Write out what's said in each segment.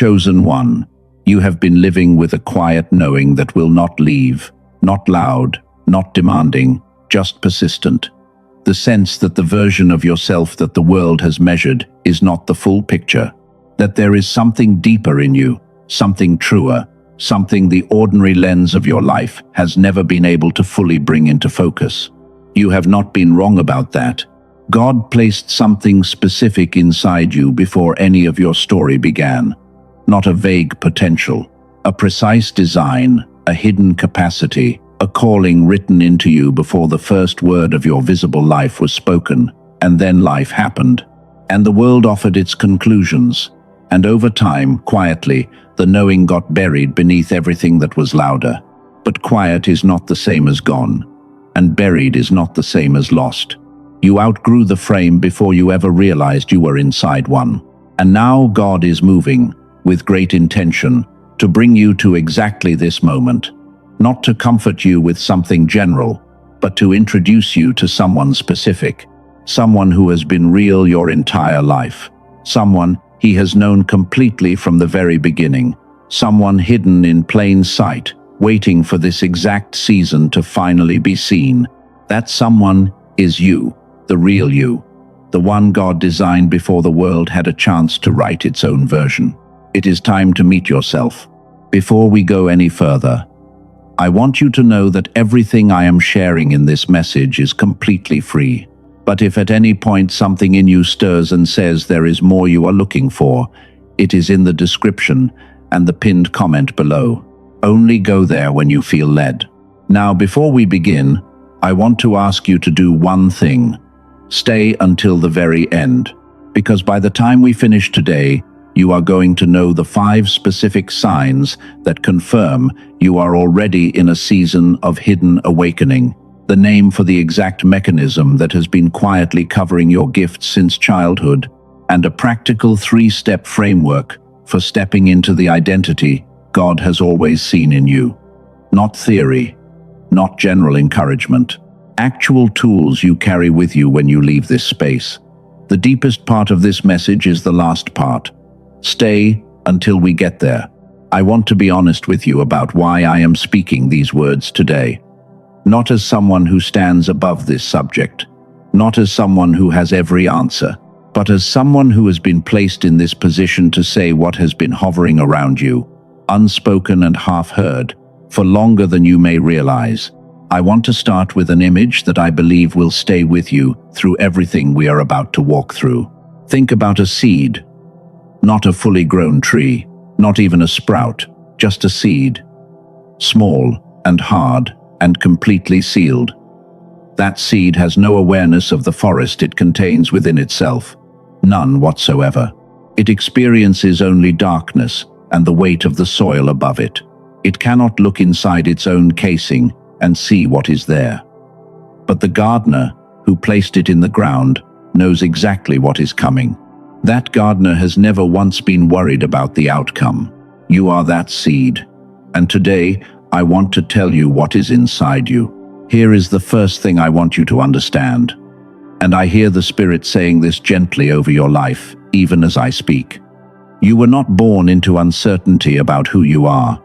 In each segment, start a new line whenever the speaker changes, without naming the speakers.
Chosen one, you have been living with a quiet knowing that will not leave, not loud, not demanding, just persistent. The sense that the version of yourself that the world has measured is not the full picture, that there is something deeper in you, something truer, something the ordinary lens of your life has never been able to fully bring into focus. You have not been wrong about that. God placed something specific inside you before any of your story began. Not a vague potential, a precise design, a hidden capacity, a calling written into you before the first word of your visible life was spoken, and then life happened. And the world offered its conclusions, and over time, quietly, the knowing got buried beneath everything that was louder. But quiet is not the same as gone, and buried is not the same as lost. You outgrew the frame before you ever realized you were inside one. And now God is moving, with great intention, to bring you to exactly this moment. Not to comfort you with something general, but to introduce you to someone specific. Someone who has been real your entire life. Someone he has known completely from the very beginning. Someone hidden in plain sight, waiting for this exact season to finally be seen. That someone is you, the real you. The one God designed before the world had a chance to write its own version. It is time to meet yourself. Before we go any further, I want you to know that everything I am sharing in this message is completely free. But if at any point something in you stirs and says there is more you are looking for, it is in the description and the pinned comment below. Only go there when you feel led. Now, before we begin, I want to ask you to do one thing. Stay until the very end, because by the time we finish today, you are going to know the 5 specific signs that confirm you are already in a season of hidden awakening. The name for the exact mechanism that has been quietly covering your gifts since childhood, and a practical 3-step framework for stepping into the identity God has always seen in you. Not theory, not general encouragement. Actual tools you carry with you when you leave this space. The deepest part of this message is the last part. Stay until we get there. I want to be honest with you about why I am speaking these words today. Not as someone who stands above this subject, not as someone who has every answer, but as someone who has been placed in this position to say what has been hovering around you, unspoken and half-heard, for longer than you may realize. I want to start with an image that I believe will stay with you through everything we are about to walk through. Think about a seed, not a fully grown tree, not even a sprout, just a seed. Small and hard and completely sealed. That seed has no awareness of the forest it contains within itself. None whatsoever. It experiences only darkness and the weight of the soil above it. It cannot look inside its own casing and see what is there. But the gardener, who placed it in the ground, knows exactly what is coming. That gardener has never once been worried about the outcome. You are that seed. And today, I want to tell you what is inside you. Here is the first thing I want you to understand. And I hear the Spirit saying this gently over your life, even as I speak. You were not born into uncertainty about who you are.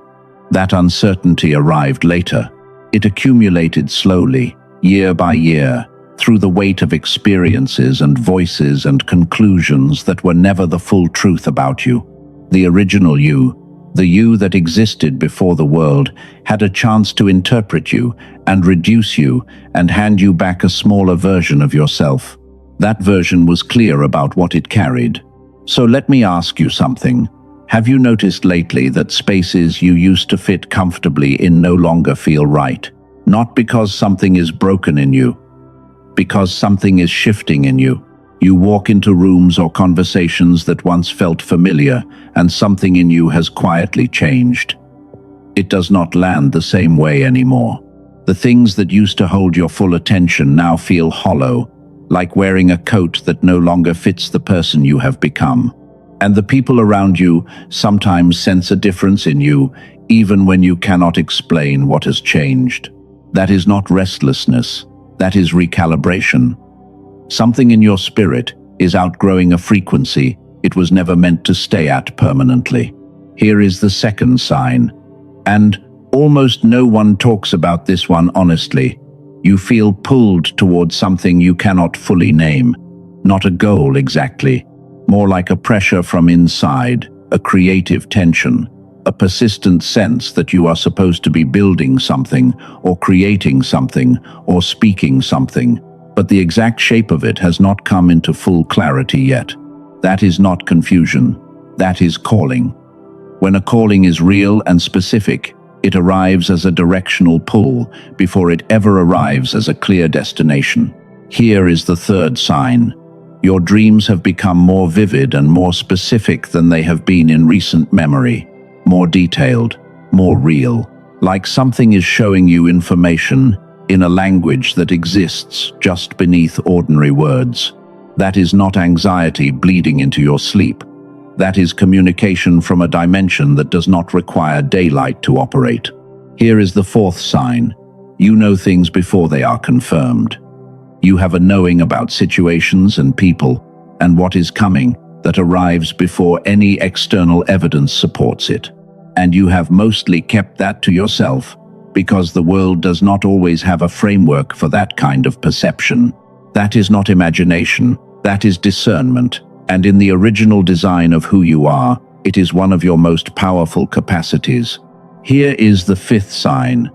That uncertainty arrived later. It accumulated slowly, year by year, through the weight of experiences and voices and conclusions that were never the full truth about you. The original you, the you that existed before the world, had a chance to interpret you and reduce you and hand you back a smaller version of yourself. That version was clear about what it carried. So let me ask you something. Have you noticed lately that spaces you used to fit comfortably in no longer feel right? Not because something is broken in you, because something is shifting in you. You walk into rooms or conversations that once felt familiar, and something in you has quietly changed. It does not land the same way anymore. The things that used to hold your full attention now feel hollow, like wearing a coat that no longer fits the person you have become. And the people around you sometimes sense a difference in you, even when you cannot explain what has changed. That is not restlessness, that is recalibration. Something in your spirit is outgrowing a frequency it was never meant to stay at permanently. Here is the second sign. And almost no one talks about this one honestly. You feel pulled towards something you cannot fully name. Not a goal exactly, more like a pressure from inside, a creative tension, a persistent sense that you are supposed to be building something, or creating something, or speaking something, but the exact shape of it has not come into full clarity yet. That is not confusion. That is calling. When a calling is real and specific, it arrives as a directional pull before it ever arrives as a clear destination. Here is the third sign. Your dreams have become more vivid and more specific than they have been in recent memory. More detailed, more real. Like something is showing you information in a language that exists just beneath ordinary words. That is not anxiety bleeding into your sleep. That is communication from a dimension that does not require daylight to operate. Here is the fourth sign. You know things before they are confirmed. You have a knowing about situations and people and what is coming that arrives before any external evidence supports it. And you have mostly kept that to yourself because the world does not always have a framework for that kind of perception. That is not imagination, that is discernment. And in the original design of who you are, it is one of your most powerful capacities. Here is the fifth sign.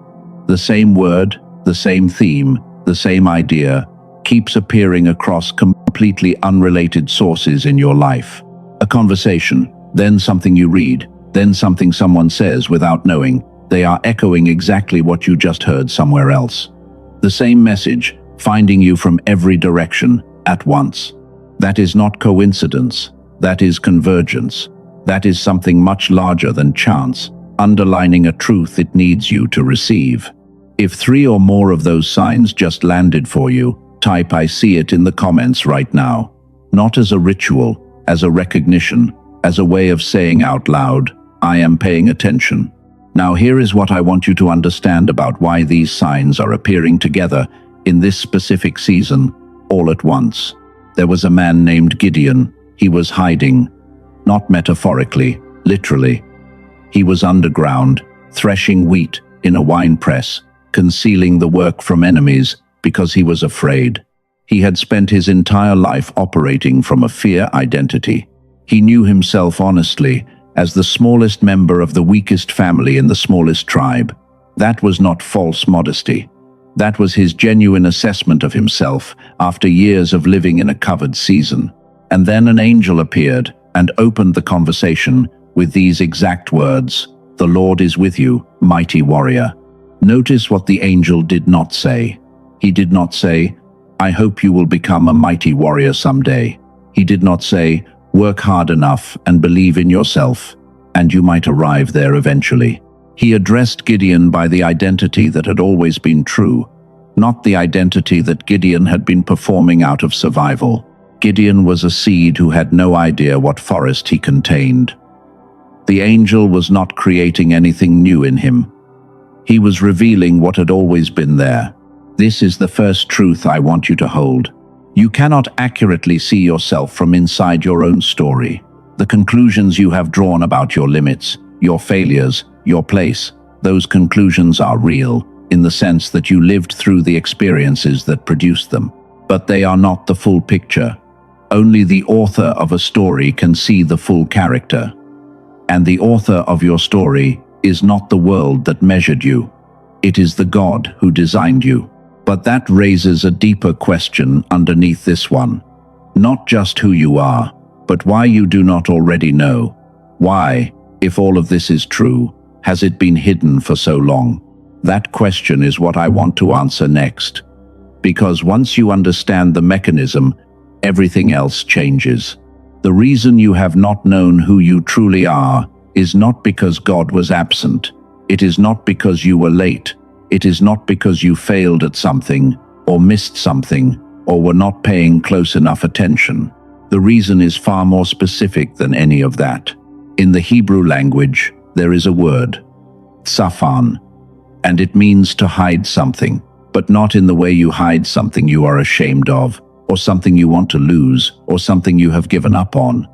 The same word, the same theme, the same idea keeps appearing across completely unrelated sources in your life. A conversation, then something you read, then something someone says without knowing. They are echoing exactly what you just heard somewhere else. The same message, finding you from every direction at once. That is not coincidence. That is convergence. That is something much larger than chance, underlining a truth it needs you to receive. If 3 or more of those signs just landed for you, type "I see it" in the comments right now. Not as a ritual, as a recognition, as a way of saying out loud, "I am paying attention." Now here is what I want you to understand about why these signs are appearing together in this specific season, all at once. There was a man named Gideon. He was hiding, not metaphorically, literally. He was underground, threshing wheat in a wine press, concealing the work from enemies because he was afraid. He had spent his entire life operating from a fear identity. He knew himself honestly as the smallest member of the weakest family in the smallest tribe. That was not false modesty. That was his genuine assessment of himself after years of living in a covered season. And then an angel appeared and opened the conversation with these exact words, "The Lord is with you, mighty warrior." Notice what the angel did not say. He did not say, "I hope you will become a mighty warrior someday." He did not say, "Work hard enough and believe in yourself, and you might arrive there eventually." He addressed Gideon by the identity that had always been true, not the identity that Gideon had been performing out of survival. Gideon was a seed who had no idea what forest he contained. The angel was not creating anything new in him. He was revealing what had always been there. This is the first truth I want you to hold. You cannot accurately see yourself from inside your own story. The conclusions you have drawn about your limits, your failures, your place, those conclusions are real, in the sense that you lived through the experiences that produced them. But they are not the full picture. Only the author of a story can see the full character. And the author of your story is not the world that measured you. It is the God who designed you. But that raises a deeper question underneath this one. Not just who you are, but why you do not already know. Why, if all of this is true, has it been hidden for so long? That question is what I want to answer next. Because once you understand the mechanism, everything else changes. The reason you have not known who you truly are is not because God was absent. It is not because you were late. It is not because you failed at something, or missed something, or were not paying close enough attention. The reason is far more specific than any of that. In the Hebrew language, there is a word, tsafan, and it means to hide something, but not in the way you hide something you are ashamed of, or something you want to lose, or something you have given up on.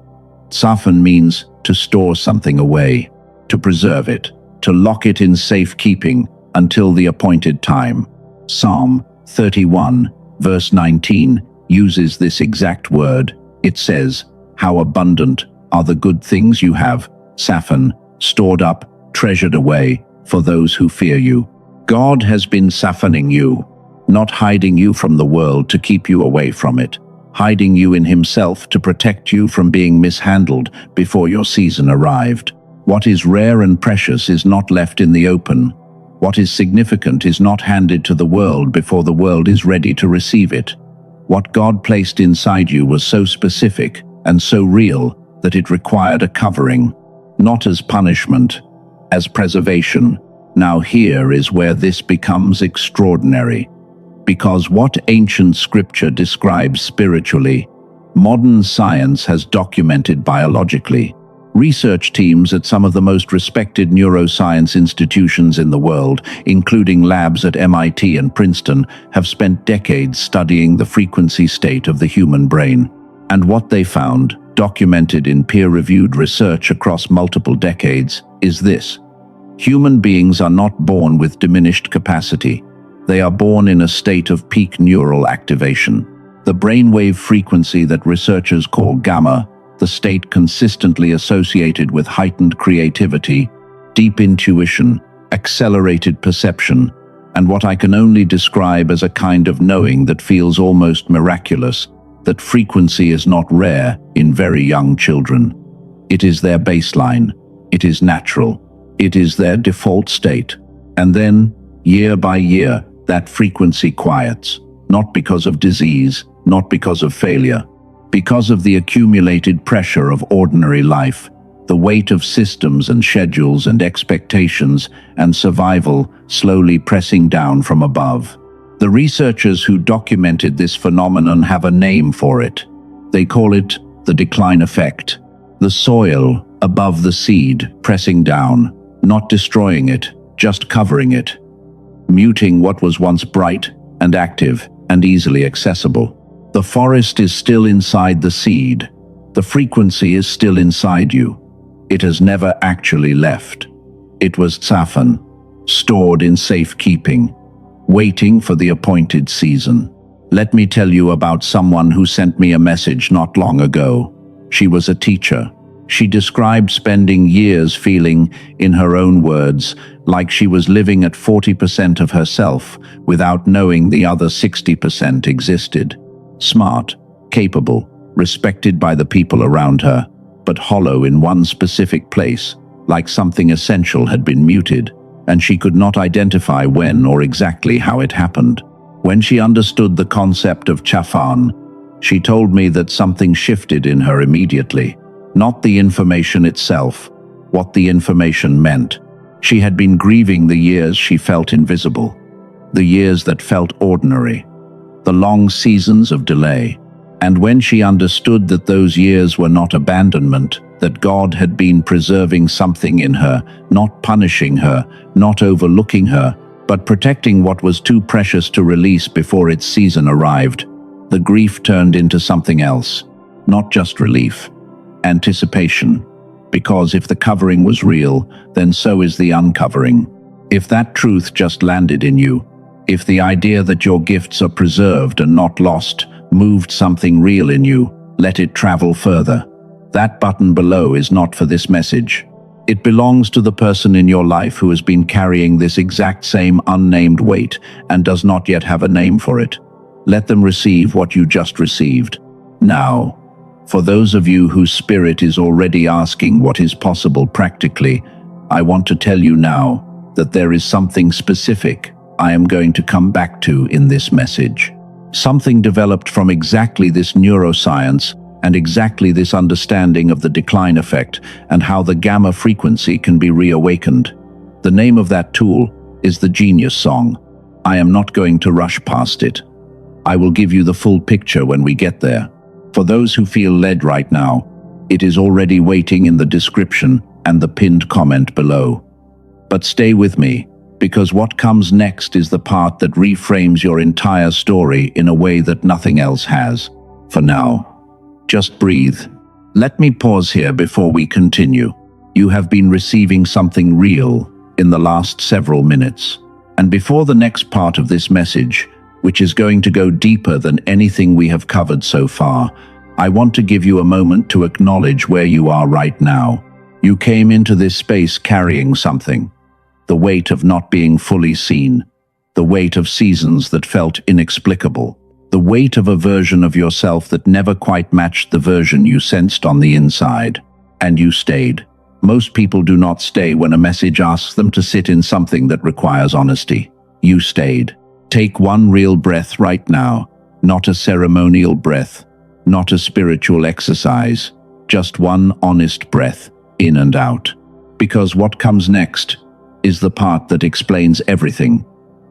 Tsafan means to store something away. to preserve it, to lock it in safekeeping until the appointed time. Psalm 31, verse 19, uses this exact word. It says, "How abundant are the good things you have, Saphan, stored up, treasured away, for those who fear you." God has been saphaning you, not hiding you from the world to keep you away from it, hiding you in himself to protect you from being mishandled before your season arrived. What is rare and precious is not left in the open. What is significant is not handed to the world before the world is ready to receive it. What God placed inside you was so specific and so real that it required a covering, not as punishment, as preservation. Now here is where this becomes extraordinary. Because what ancient scripture describes spiritually, modern science has documented biologically. Research teams at some of the most respected neuroscience institutions in the world, including labs at MIT and Princeton, have spent decades studying the frequency state of the human brain. And what they found, documented in peer-reviewed research across multiple decades, is this. Human beings are not born with diminished capacity. They are born in a state of peak neural activation. The brainwave frequency that researchers call gamma, the state consistently associated with heightened creativity, deep intuition, accelerated perception, and what I can only describe as a kind of knowing that feels almost miraculous. That frequency is not rare in very young children. It is their baseline. It is natural. It is their default state. And then, year by year, that frequency quiets, not because of disease, not because of failure, because of the accumulated pressure of ordinary life, the weight of systems and schedules and expectations and survival slowly pressing down from above. The researchers who documented this phenomenon have a name for it. They call it the decline effect. The soil above the seed pressing down, not destroying it, just covering it, muting what was once bright and active and easily accessible. The forest is still inside the seed. The frequency is still inside you. It has never actually left. It was Saphan, stored in safekeeping, waiting for the appointed season. Let me tell you about someone who sent me a message not long ago. She was a teacher. She described spending years feeling, in her own words, like she was living at 40% of herself without knowing the other 60% existed. Smart, capable, respected by the people around her, but hollow in one specific place, like something essential had been muted, and she could not identify when or exactly how it happened. When she understood the concept of Saphan, she told me that something shifted in her immediately. Not the information itself, what the information meant. She had been grieving the years she felt invisible, the years that felt ordinary, the long seasons of delay. And when she understood that those years were not abandonment, that God had been preserving something in her, not punishing her, not overlooking her, but protecting what was too precious to release before its season arrived, the grief turned into something else, not just relief. Anticipation, because if the covering was real, then so is the uncovering. If that truth just landed in you, if the idea that your gifts are preserved and not lost moved something real in you, let it travel further. That button below is not for this message. It belongs to the person in your life who has been carrying this exact same unnamed weight and does not yet have a name for it. Let them receive what you just received. Now, for those of you whose spirit is already asking what is possible practically, I want to tell you now that there is something specific I am going to come back to in this message. Something developed from exactly this neuroscience and exactly this understanding of the decline effect and how the gamma frequency can be reawakened. The name of that tool is the Genius Song. I am not going to rush past it. I will give you the full picture when we get there. For those who feel led right now, it is already waiting in the description and the pinned comment below. But stay with me, because what comes next is the part that reframes your entire story in a way that nothing else has. For now, just breathe. Let me pause here before we continue. You have been receiving something real in the last several minutes. And before the next part of this message, which is going to go deeper than anything we have covered so far, I want to give you a moment to acknowledge where you are right now. You came into this space carrying something. The weight of not being fully seen. The weight of seasons that felt inexplicable. The weight of a version of yourself that never quite matched the version you sensed on the inside. And you stayed. Most people do not stay when a message asks them to sit in something that requires honesty. You stayed. Take one real breath right now. Not a ceremonial breath. Not a spiritual exercise. Just one honest breath, in and out. Because what comes next is the part that explains everything.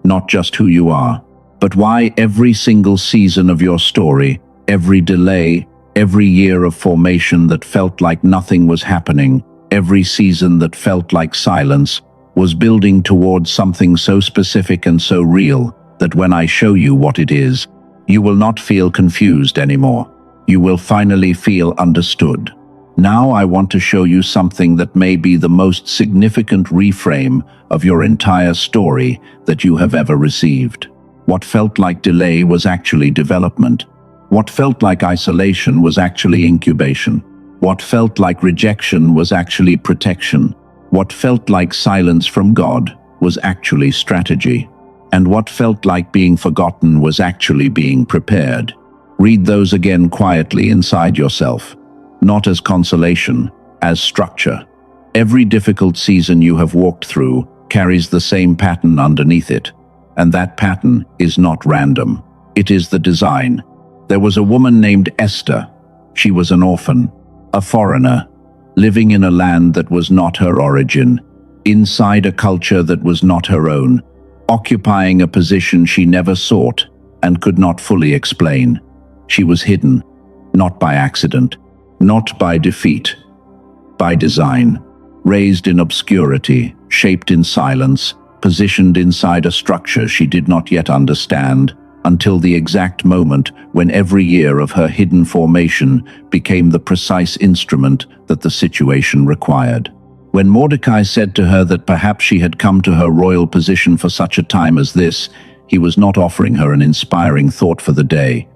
Not just who you are, but why every single season of your story, every delay, every year of formation that felt like nothing was happening, every season that felt like silence, was building towards something so specific and so real that when I show you what it is, you will not feel confused anymore. You will finally feel understood. Now I want to show you something that may be the most significant reframe of your entire story that you have ever received. What felt like delay was actually development. What felt like isolation was actually incubation. What felt like rejection was actually protection. What felt like silence from God was actually strategy. And what felt like being forgotten was actually being prepared. Read those again quietly inside yourself. Not as consolation, as structure. Every difficult season you have walked through carries the same pattern underneath it. And that pattern is not random. It is the design. There was a woman named Esther. She was an orphan, a foreigner, living in a land that was not her origin, inside a culture that was not her own, occupying a position she never sought and could not fully explain. She was hidden, not by accident, not by defeat, by design, raised in obscurity, shaped in silence, positioned inside a structure she did not yet understand, until the exact moment when every year of her hidden formation became the precise instrument that the situation required. When Mordecai said to her that perhaps she had come to her royal position for such a time as this, he was not offering her an inspiring thought for the day.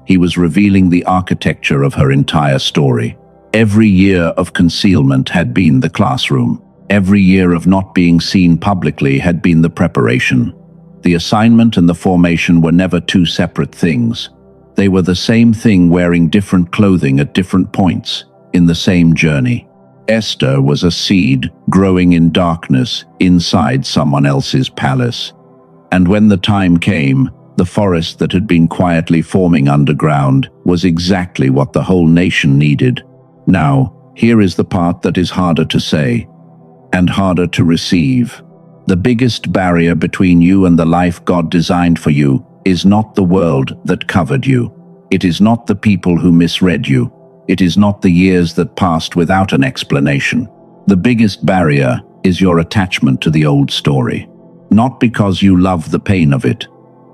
He was revealing the architecture of her entire story. Every year of concealment had been the classroom. Every year of not being seen publicly had been the preparation. The assignment and the formation were never two separate things. They were the same thing wearing different clothing at different points in the same journey. Esther was a seed growing in darkness inside someone else's palace. And when the time came, the forest that had been quietly forming underground was exactly what the whole nation needed. Now, here is the part that is harder to say and harder to receive. The biggest barrier between you and the life God designed for you is not the world that covered you. It is not the people who misread you. It is not the years that passed without an explanation. The biggest barrier is your attachment to the old story. Not because you love the pain of it,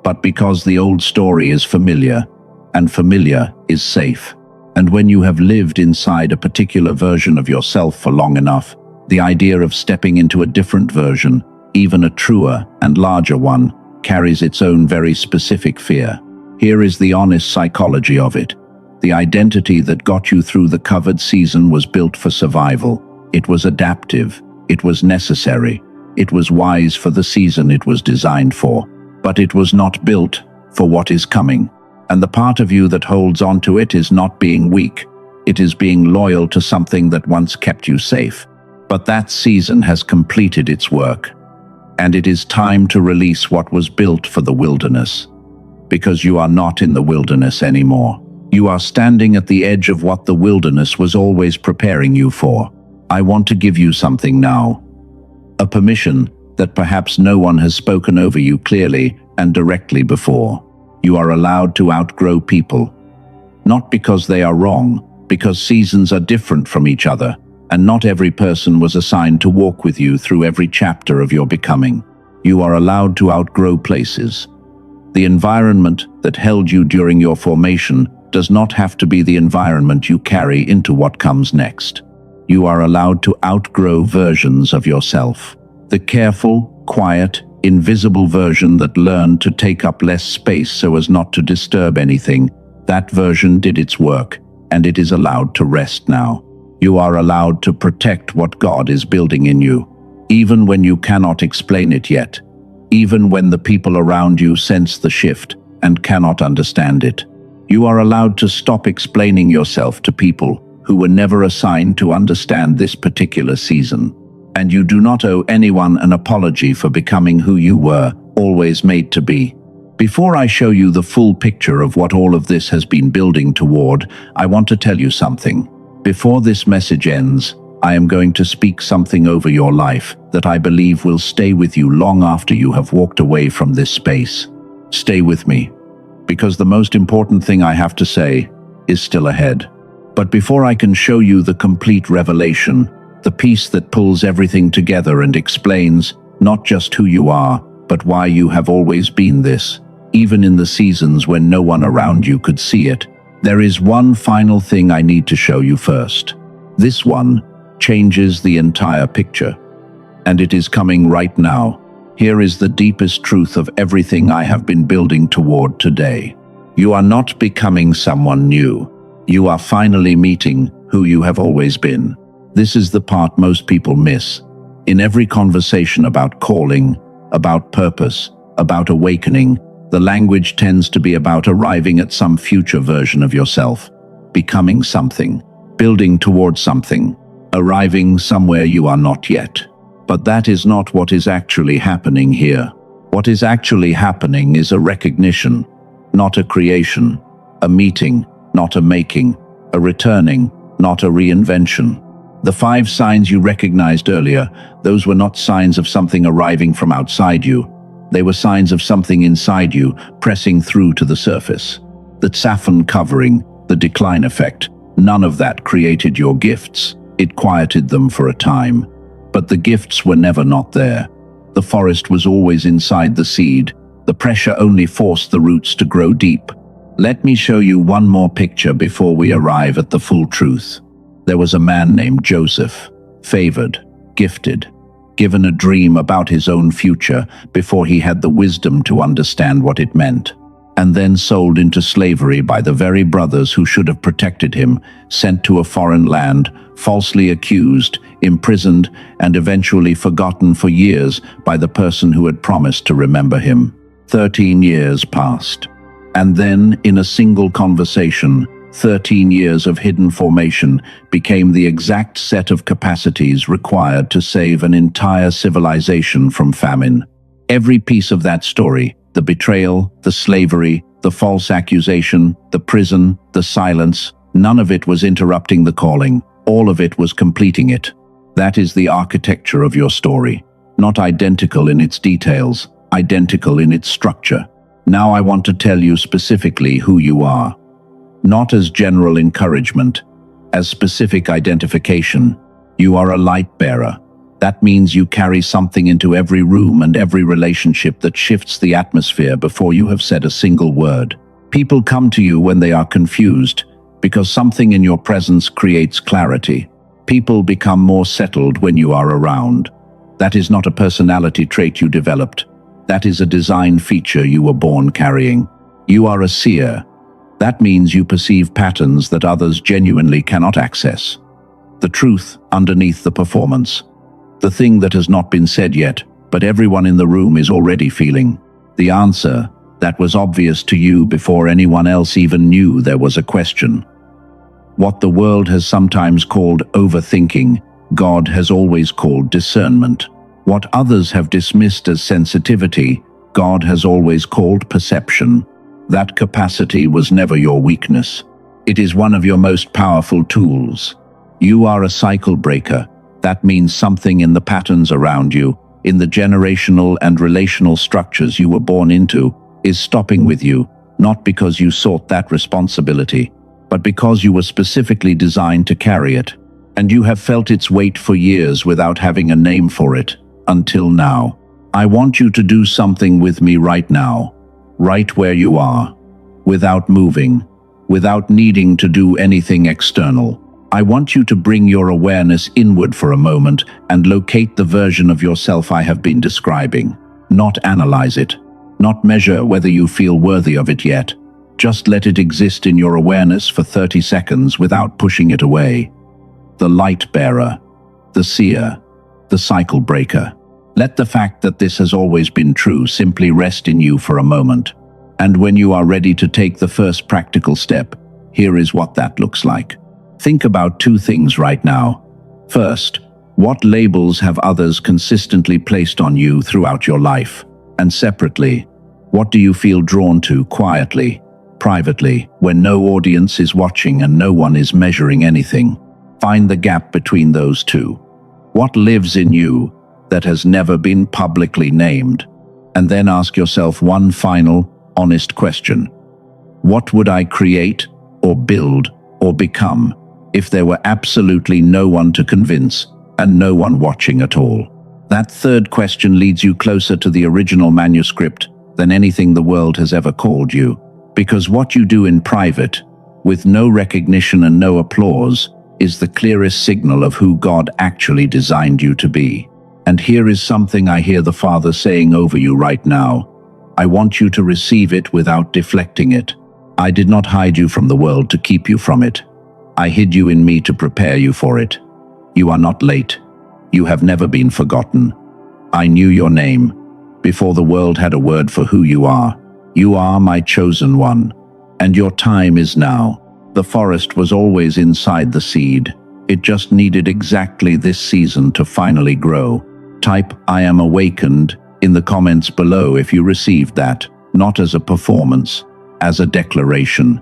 but because the old story is familiar, and familiar is safe. And when you have lived inside a particular version of yourself for long enough, the idea of stepping into a different version, even a truer and larger one, carries its own very specific fear. Here is the honest psychology of it. The identity that got you through the covered season was built for survival. It was adaptive. It was necessary. It was wise for the season it was designed for. But it was not built for what is coming. And the part of you that holds on to it is not being weak. It is being loyal to something that once kept you safe. But that season has completed its work. And it is time to release what was built for the wilderness. Because you are not in the wilderness anymore. You are standing at the edge of what the wilderness was always preparing you for. I want to give you something now. A permission that perhaps no one has spoken over you clearly and directly before. You are allowed to outgrow people. Not because they are wrong, because seasons are different from each other. And not every person was assigned to walk with you through every chapter of your becoming. You are allowed to outgrow places. The environment that held you during your formation does not have to be the environment you carry into what comes next. You are allowed to outgrow versions of yourself. The careful, quiet, invisible version that learned to take up less space so as not to disturb anything, that version did its work, and it is allowed to rest now. You are allowed to protect what God is building in you, even when you cannot explain it yet, even when the people around you sense the shift and cannot understand it. You are allowed to stop explaining yourself to people who were never assigned to understand this particular season. And you do not owe anyone an apology for becoming who you were always made to be. Before I show you the full picture of what all of this has been building toward, I want to tell you something. Before this message ends, I am going to speak something over your life that I believe will stay with you long after you have walked away from this space. Stay with me, because the most important thing I have to say is still ahead. But before I can show you the complete revelation, the piece that pulls everything together and explains not just who you are, but why you have always been this, even in the seasons when no one around you could see it, there is one final thing I need to show you first. This one changes the entire picture, and it is coming right now. Here is the deepest truth of everything I have been building toward today. You are not becoming someone new. You are finally meeting who you have always been. This is the part most people miss. In every conversation about calling, about purpose, about awakening, the language tends to be about arriving at some future version of yourself, becoming something, building towards something, arriving somewhere you are not yet. But that is not what is actually happening here. What is actually happening is a recognition, not a creation, a meeting, not a making, a returning, not a reinvention. The 5 signs you recognized earlier, those were not signs of something arriving from outside you. They were signs of something inside you pressing through to the surface. The saffron covering, the decline effect, none of that created your gifts. It quieted them for a time. But the gifts were never not there. The forest was always inside the seed. The pressure only forced the roots to grow deep. Let me show you one more picture before we arrive at the full truth. There was a man named Joseph, favored, gifted, given a dream about his own future before he had the wisdom to understand what it meant, and then sold into slavery by the very brothers who should have protected him, sent to a foreign land, falsely accused, imprisoned, and eventually forgotten for years by the person who had promised to remember him. 13 years passed. And then, in a single conversation, 13 years of hidden formation became the exact set of capacities required to save an entire civilization from famine. Every piece of that story, the betrayal, the slavery, the false accusation, the prison, the silence, none of it was interrupting the calling. All of it was completing it. That is the architecture of your story, not identical in its details, identical in its structure. Now I want to tell you specifically who you are. Not as general encouragement, as specific identification. You are a light bearer. That means you carry something into every room and every relationship that shifts the atmosphere before you have said a single word. People come to you when they are confused, because something in your presence creates clarity. People become more settled when you are around. That is not a personality trait you developed. That is a design feature you were born carrying. You are a seer. That means you perceive patterns that others genuinely cannot access. The truth underneath the performance. The thing that has not been said yet, but everyone in the room is already feeling. The answer that was obvious to you before anyone else even knew there was a question. What the world has sometimes called overthinking, God has always called discernment. What others have dismissed as sensitivity, God has always called perception. That capacity was never your weakness. It is one of your most powerful tools. You are a cycle breaker. That means something in the patterns around you, in the generational and relational structures you were born into, is stopping with you, not because you sought that responsibility, but because you were specifically designed to carry it. And you have felt its weight for years without having a name for it. Until now. I want you to do something with me right now, right where you are, without moving, without needing to do anything external. I want you to bring your awareness inward for a moment and locate the version of yourself I have been describing. Not analyze it, not measure whether you feel worthy of it yet. Just let it exist in your awareness for 30 seconds without pushing it away. The light bearer, the seer, the cycle breaker. Let the fact that this has always been true simply rest in you for a moment. And when you are ready to take the first practical step, here is what that looks like. Think about two things right now. First, what labels have others consistently placed on you throughout your life? And separately, what do you feel drawn to quietly, privately, when no audience is watching and no one is measuring anything? Find the gap between those two. What lives in you that has never been publicly named? And then ask yourself one final, honest question. What would I create, or build, or become if there were absolutely no one to convince and no one watching at all? That third question leads you closer to the original manuscript than anything the world has ever called you. Because what you do in private, with no recognition and no applause, is the clearest signal of who God actually designed you to be. And here is something I hear the Father saying over you right now. I want you to receive it without deflecting it. I did not hide you from the world to keep you from it. I hid you in me to prepare you for it. You are not late. You have never been forgotten. I knew your name before the world had a word for who you are. You are my chosen one, and your time is now. The forest was always inside the seed. It just needed exactly this season to finally grow. Type "I am awakened" in the comments below if you received that, not as a performance, as a declaration,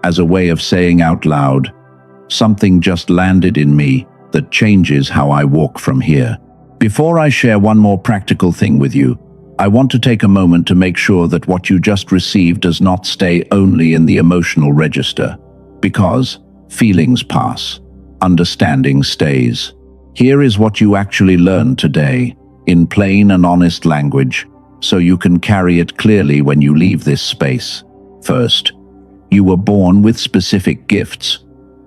as a way of saying out loud, something just landed in me that changes how I walk from here. Before I share one more practical thing with you, I want to take a moment to make sure that what you just received does not stay only in the emotional register, because feelings pass, understanding stays. Here is what you actually learned today, in plain and honest language, so you can carry it clearly when you leave this space. First, you were born with specific gifts.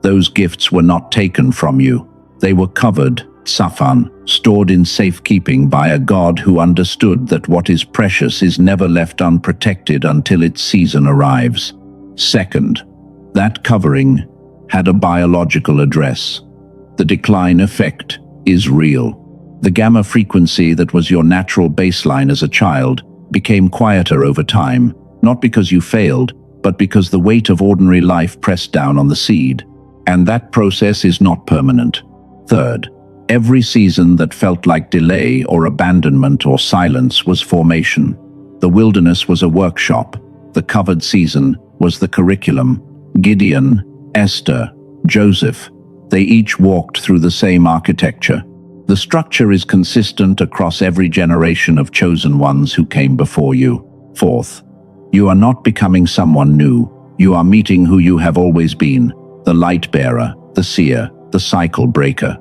Those gifts were not taken from you. They were covered, safan, stored in safekeeping by a God who understood that what is precious is never left unprotected until its season arrives. Second, that covering had a biological address. The decline effect is real. The gamma frequency that was your natural baseline as a child became quieter over time, not because you failed, but because the weight of ordinary life pressed down on the seed. And that process is not permanent. Third, every season that felt like delay or abandonment or silence was formation. The wilderness was a workshop. The covered season was the curriculum. Gideon, Esther, Joseph, they each walked through the same architecture. The structure is consistent across every generation of chosen ones who came before you. Fourth, you are not becoming someone new. You are meeting who you have always been, the light bearer, the seer, the cycle breaker.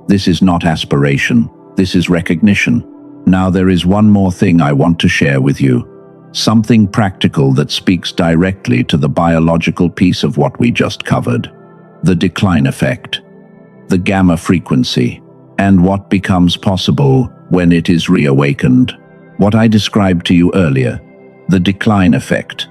This is not aspiration. This is recognition. Now there is one more thing I want to share with you. Something practical that speaks directly to the biological piece of what we just covered. The decline effect, the gamma frequency, and what becomes possible when it is reawakened. What I described to you earlier, the decline effect,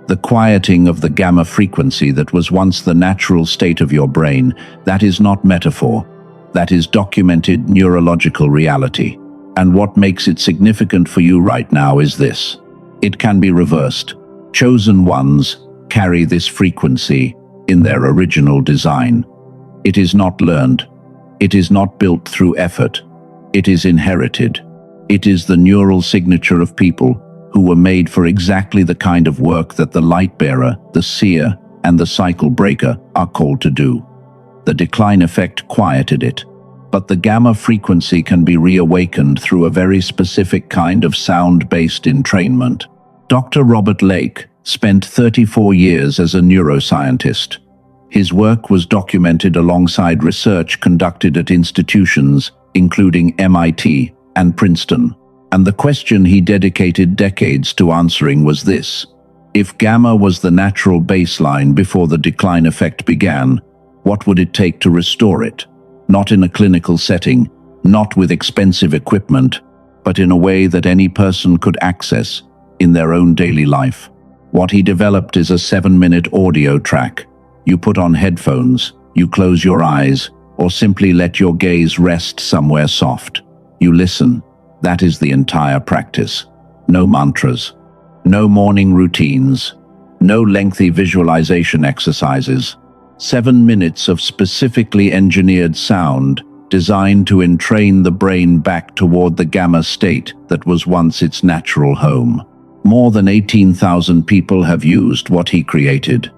the quieting of the gamma frequency that was once the natural state of your brain, that is not metaphor. That is documented neurological reality. And what makes it significant for you right now is this. It can be reversed. Chosen ones carry this frequency in their original design. It is not learned. It is not built through effort. It is inherited. It is the neural signature of people who were made for exactly the kind of work that the light bearer, the seer, and the cycle breaker are called to do. The decline effect quieted it, but the gamma frequency can be reawakened through a very specific kind of sound-based entrainment. Dr. Robert Lake spent 34 years as a neuroscientist. His work was documented alongside research conducted at institutions including MIT and Princeton. And the question he dedicated decades to answering was this: if gamma was the natural baseline before the decline effect began, What would it take to restore it? Not in a clinical setting, not with expensive equipment, but in a way that any person could access in their own daily life. What he developed is a 7-minute audio track. You put on headphones, you close your eyes, or simply let your gaze rest somewhere soft. You listen. That is the entire practice. No mantras, no morning routines, no lengthy visualization exercises. 7 minutes of specifically engineered sound designed to entrain the brain back toward the gamma state that was once its natural home. More than 18,000 people have used what he created.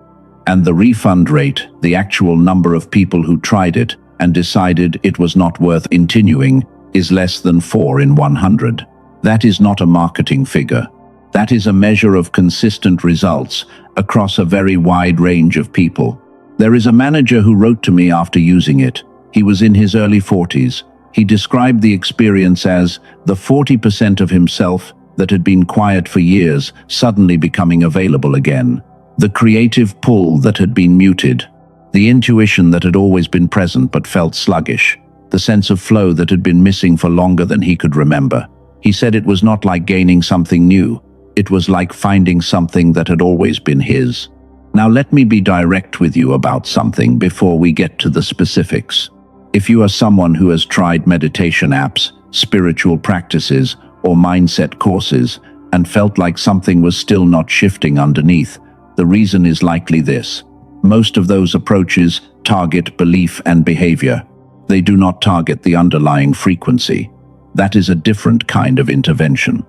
And the refund rate, the actual number of people who tried it and decided it was not worth continuing, is less than 4 in 100. That is not a marketing figure. That is a measure of consistent results across a very wide range of people. There is a manager who wrote to me after using it. He was in his early 40s. He described the experience as the 40% of himself that had been quiet for years suddenly becoming available again. The creative pull that had been muted. The intuition that had always been present but felt sluggish. The sense of flow that had been missing for longer than he could remember. He said it was not like gaining something new. It was like finding something that had always been his. Now let me be direct with you about something before we get to the specifics. If you are someone who has tried meditation apps, spiritual practices, or mindset courses, and felt like something was still not shifting underneath, the reason is likely this. Most of those approaches target belief and behavior. They do not target the underlying frequency. That is a different kind of intervention.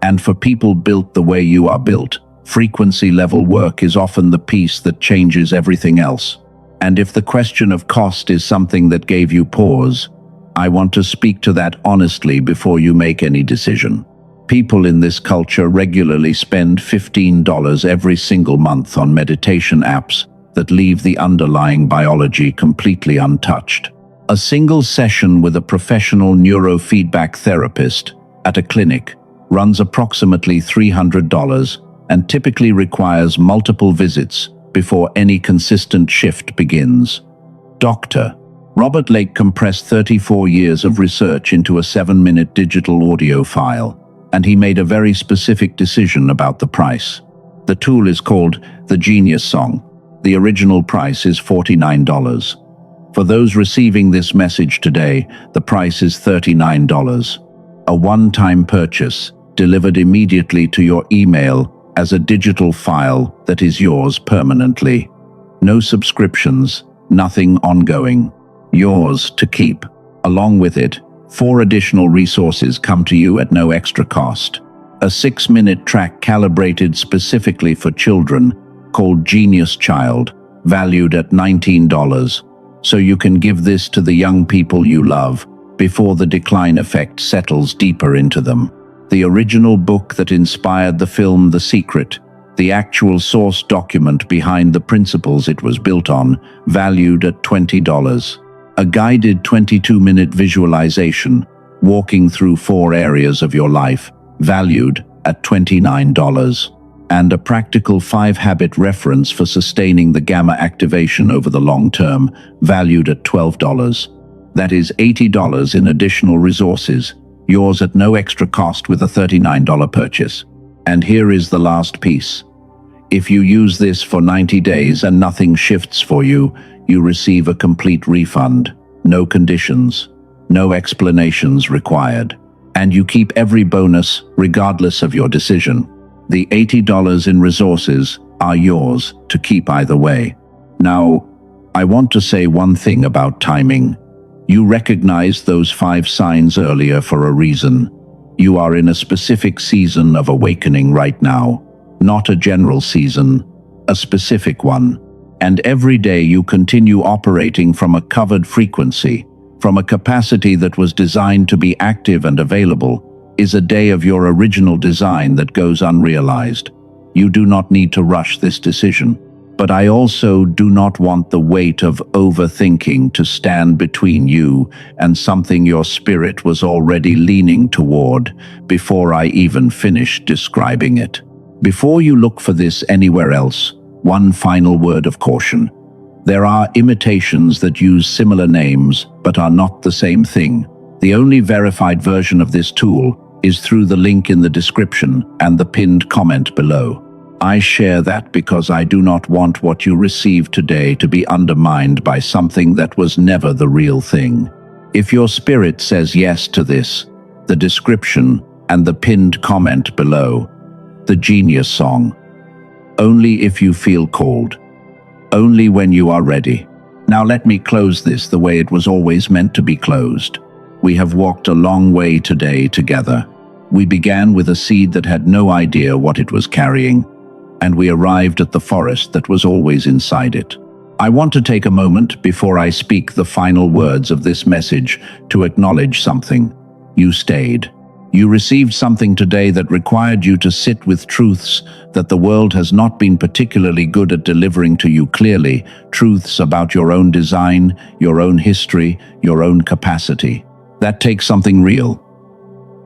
And for people built the way you are built, frequency-level work is often the piece that changes everything else. And if the question of cost is something that gave you pause, I want to speak to that honestly before you make any decision. People in this culture regularly spend $15 every single month on meditation apps that leave the underlying biology completely untouched. A single session with a professional neurofeedback therapist at a clinic runs approximately $300 and typically requires multiple visits before any consistent shift begins. Dr. Robert Lake compressed 34 years of research into a 7-minute digital audio file, and he made a very specific decision about the price. The tool is called the Genius Song. The original price is $49. For those receiving this message today, the price is $39. A one-time purchase, delivered immediately to your email as a digital file that is yours permanently. No subscriptions, nothing ongoing. Yours to keep. Along with it, 4 additional resources come to you at no extra cost. A 6-minute track calibrated specifically for children, called Genius Child, valued at $19. So you can give this to the young people you love before the decline effect settles deeper into them. The original book that inspired the film The Secret, the actual source document behind the principles it was built on, valued at $20. A guided 22-minute visualization, walking through 4 areas of your life, valued at $29. And a practical 5-habit reference for sustaining the gamma activation over the long term, valued at $12. That is $80 in additional resources, yours at no extra cost with a $39 purchase. And here is the last piece. If you use this for 90 days and nothing shifts for you, you receive a complete refund. No conditions, no explanations required. And you keep every bonus regardless of your decision. The $80 in resources are yours to keep either way. Now, I want to say one thing about timing. You recognized those 5 signs earlier for a reason. You are in a specific season of awakening right now, not a general season, a specific one. And every day you continue operating from a covered frequency, from a capacity that was designed to be active and available, is a day of your original design that goes unrealized. You do not need to rush this decision. But I also do not want the weight of overthinking to stand between you and something your spirit was already leaning toward before I even finished describing it. Before you look for this anywhere else, one final word of caution. There are imitations that use similar names but are not the same thing. The only verified version of this tool is through the link in the description and the pinned comment below. I share that because I do not want what you receive today to be undermined by something that was never the real thing. If your spirit says yes to this, the description and the pinned comment below, the genius song. Only if you feel called. Only when you are ready. Now let me close this the way it was always meant to be closed. We have walked a long way today together. We began with a seed that had no idea what it was carrying, and we arrived at the forest that was always inside it. I want to take a moment before I speak the final words of this message to acknowledge something. You stayed. You received something today that required you to sit with truths that the world has not been particularly good at delivering to you clearly, truths about your own design, your own history, your own capacity. That takes something real,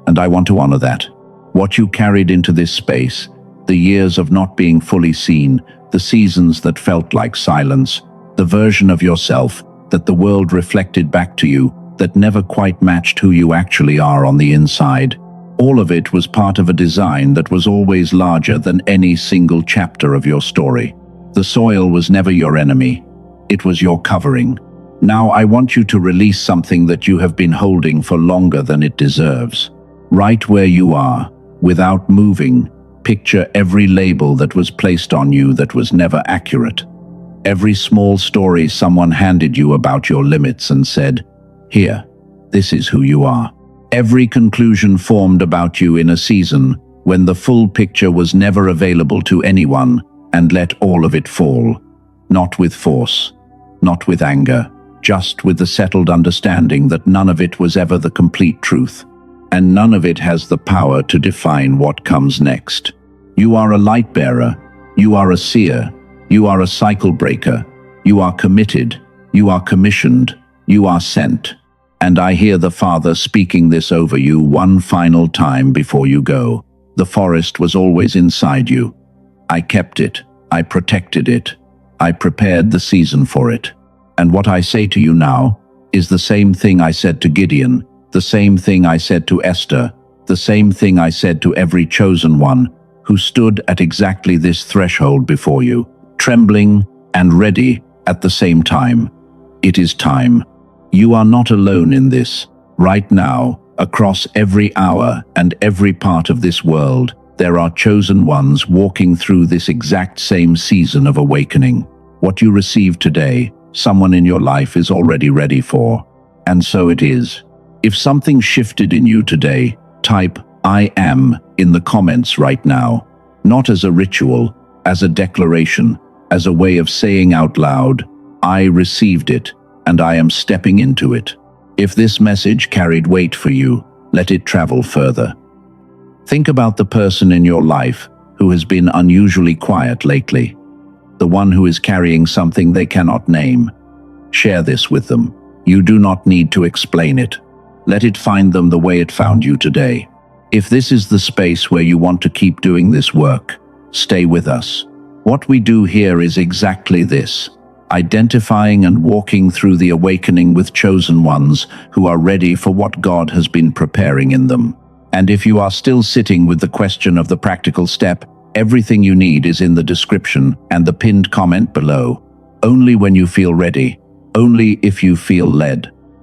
and I want to honor that. What you carried into this space, the years of not being fully seen, the seasons that felt like silence, the version of yourself that the world reflected back to you that never quite matched who you actually are on the inside. All of it was part of a design that was always larger than any single chapter of your story. The soil was never your enemy. It was your covering. Now I want you to release something that you have been holding for longer than it deserves. Right where you are, without moving, picture every label that was placed on you that was never accurate. Every small story someone handed you about your limits and said, "Here, this is who you are." Every conclusion formed about you in a season when the full picture was never available to anyone, and let all of it fall. Not with force, not with anger, just with the settled understanding that none of it was ever the complete truth. And none of it has the power to define what comes next. You are a light bearer, you are a seer, you are a cycle breaker, you are committed, you are commissioned, you are sent. And I hear the Father speaking this over you one final time before you go. The forest was always inside you. I kept it, I protected it, I prepared the season for it. And what I say to you now is the same thing I said to Gideon, the same thing I said to Esther, the same thing I said to every chosen one who stood at exactly this threshold before you, trembling and ready at the same time. It is time. You are not alone in this. Right now, across every hour and every part of this world, there are chosen ones walking through this exact same season of awakening. What you receive today, someone in your life is already ready for. And so it is. If something shifted in you today, type "I am" in the comments right now. Not as a ritual, as a declaration, as a way of saying out loud, "I received it, and I am stepping into it." If this message carried weight for you, let it travel further. Think about the person in your life who has been unusually quiet lately, the one who is carrying something they cannot name. Share this with them. You do not need to explain it. Let it find them the way it found you today. If this is the space where you want to keep doing this work, stay with us. What we do here is exactly this: identifying and walking through the awakening with chosen ones who are ready for what God has been preparing in them. And if you are still sitting with the question of the practical step, everything you need is in the description and the pinned comment below. Only when you feel ready, only if you feel led.